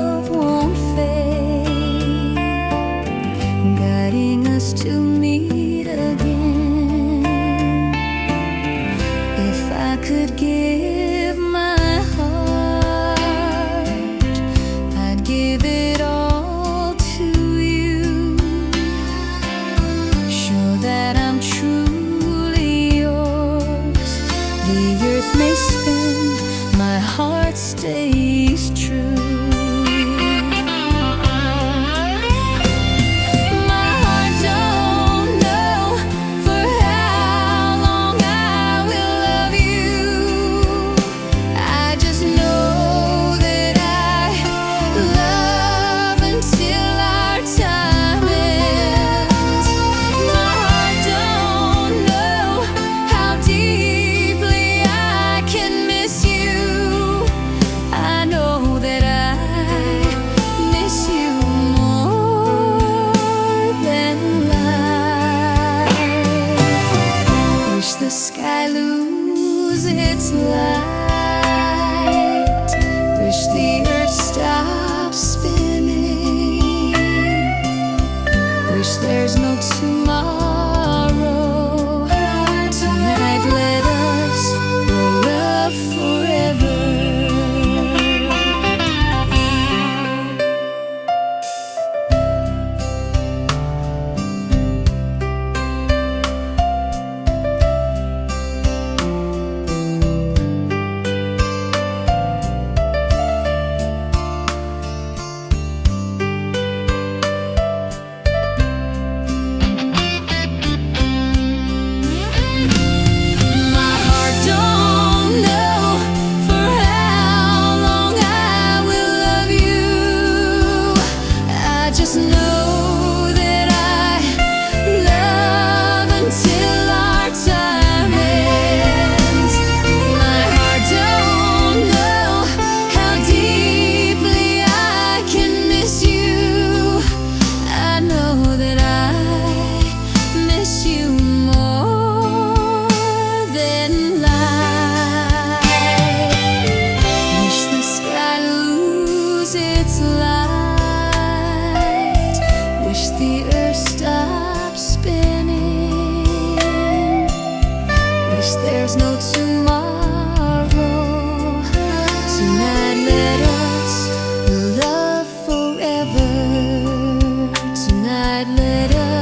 love won't fade, guiding us to meet again. If I could give my heart, I'd give it all to you. Show that I'm truly yours. The earth may spin, my heart stays true. The sky lose its light, wish the earth stops spinning, wish there's no tomorrow. Tonight let us love forever. Its light, wish the earth stops spinning, wish there's no tomorrow. Tonight let us love forever. Tonight let us